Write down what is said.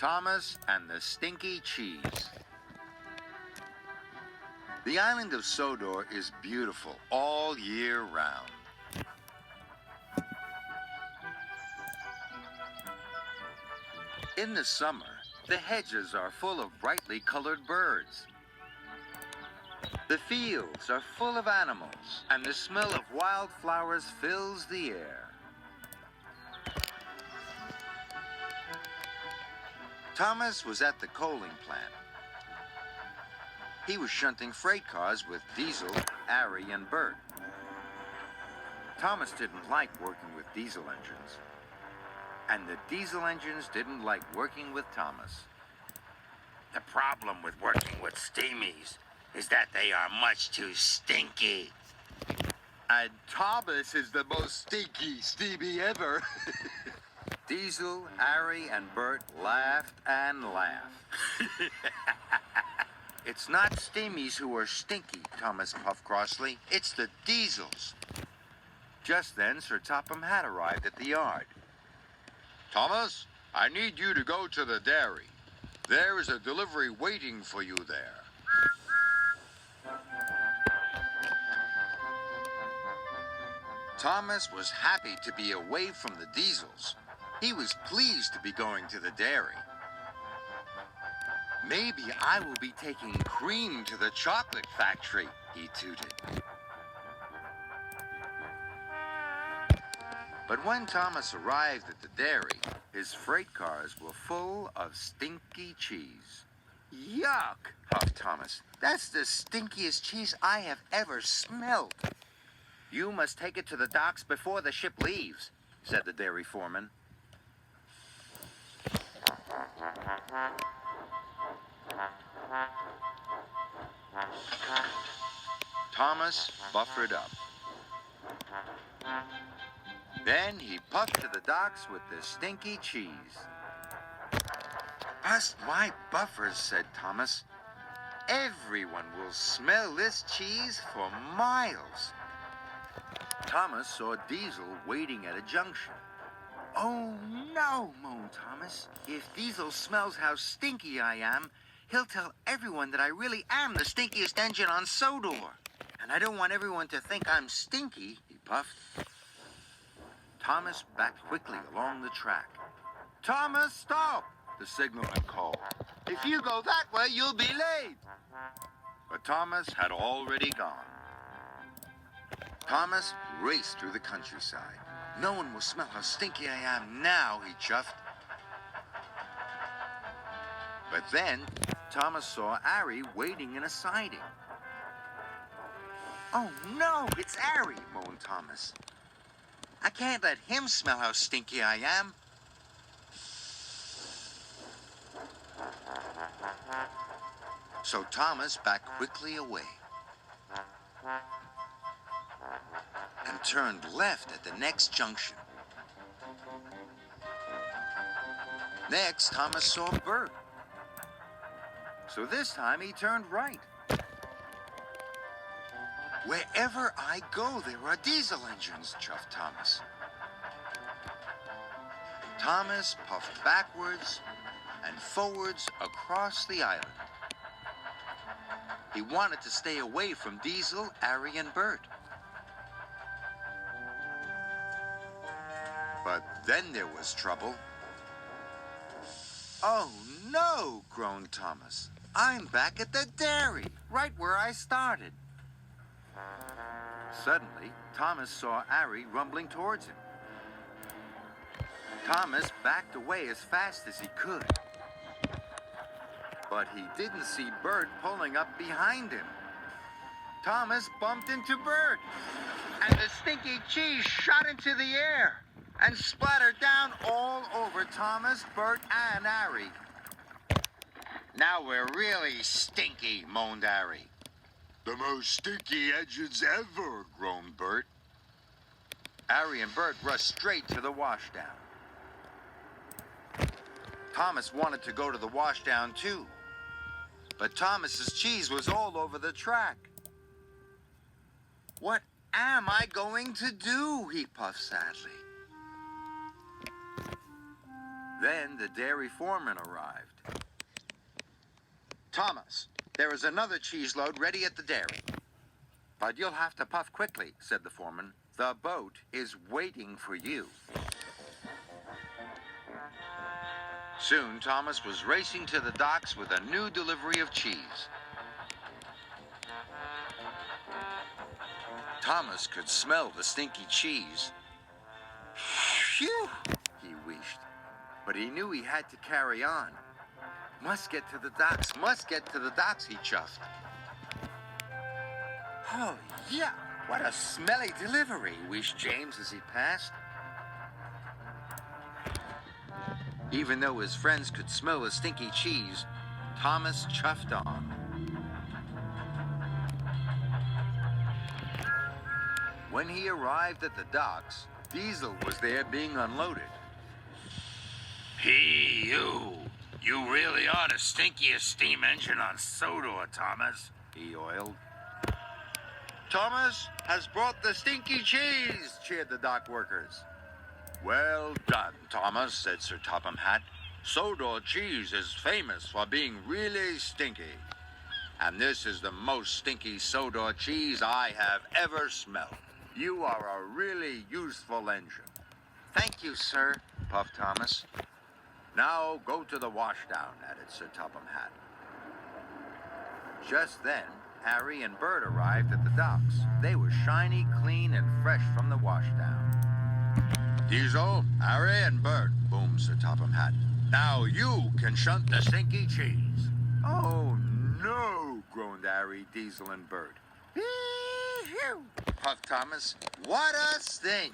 Thomas and the Stinky Cheese. The island of Sodor is beautiful all year round. In the summer, the hedges are full of brightly colored birds. The fields are full of animals, and the smell of wildflowers fills the air. Thomas was at the coaling plant. He was shunting freight cars with Diesel, Harry, and Bert. Thomas didn't like working with diesel engines, and the diesel engines didn't like working with Thomas. The problem with working with steamies is that they are much too stinky. And Thomas is the most stinky steamy ever. Diesel, Harry, and Bert laughed and laughed. It's not steamies who are stinky, Thomas puffed crossly. It's the diesels. Just then, Sir Topham had arrived at the yard. Thomas, I need you to go to the dairy. There is a delivery waiting for you there. Thomas was happy to be away from the diesels. He was pleased to be going to the dairy. Maybe I will be taking cream to the chocolate factory, he tooted. But when Thomas arrived at the dairy, his freight cars were full of stinky cheese. Yuck, puffed Thomas. That's the stinkiest cheese I have ever smelled. You must take it to the docks before the ship leaves, said the dairy foreman. Thomas buffered up. Then he puffed to the docks with the stinky cheese. Bust my buffers, said Thomas. Everyone will smell this cheese for miles. Thomas saw Diesel waiting at a junction. Oh no, moaned Thomas. If Diesel smells how stinky I am, he'll tell everyone that I really am the stinkiest engine on Sodor. And I don't want everyone to think I'm stinky, he puffed. Thomas backed quickly along the track. Thomas, stop, the signalman called. If you go that way, you'll be late. But Thomas had already gone. Thomas raced through the countryside. No one will smell how stinky I am now, he chuffed. But then, Thomas saw Harry waiting in a siding. Oh no, it's Harry, moaned Thomas. I can't let him smell how stinky I am. So Thomas backed quickly away and turned left at the next junction. Next, Thomas saw Bert. So this time he turned right. Wherever I go, there are diesel engines, chuffed Thomas. Thomas puffed backwards and forwards across the island. He wanted to stay away from Diesel, Harry, and Bert. But then there was trouble. Oh no, groaned Thomas. I'm back at the dairy, right where I started. Suddenly, Thomas saw Harry rumbling towards him. Thomas backed away as fast as he could. But he didn't see Bert pulling up behind him. Thomas bumped into Bert, and the stinky cheese shot into the air and splattered down all over Thomas, Bert, and Harry. Now we're really stinky, moaned Harry. The most stinky engines ever, groaned Bert. Harry and Bert rushed straight to the washdown. Thomas wanted to go to the washdown too, but Thomas's cheese was all over the track. What am I going to do? He puffed sadly. Then the dairy foreman arrived. Thomas, there is another cheese load ready at the dairy. But you'll have to puff quickly, said the foreman. The boat is waiting for you. Soon, Thomas was racing to the docks with a new delivery of cheese. Thomas could smell the stinky cheese. Phew, he wished. But he knew he had to carry on. Must get to the docks, must get to the docks, he chuffed. Oh, yeah, what a smelly delivery, wished James as he passed. Even though his friends could smell the stinky cheese, Thomas chuffed on. When he arrived at the docks, Diesel was there being unloaded. Hey, you. You really are the stinkiest steam engine on Sodor, Thomas. He oiled. Thomas has brought the stinky cheese, cheered the dock workers. Well done, Thomas, said Sir Topham Hatt. Sodor cheese is famous for being really stinky. And this is the most stinky Sodor cheese I have ever smelled. You are a really useful engine. Thank you, sir, puffed Thomas. Now go to the washdown, added Sir Topham Hatt. Just then, Harry and Bert arrived at the docks. They were shiny, clean, and fresh from the washdown. Diesel, Harry, and Bert, boomed Sir Topham Hatt. Now you can shunt the stinky cheese. Oh, no, groaned Harry, Diesel, and Bert. Puffed Thomas. What a stink!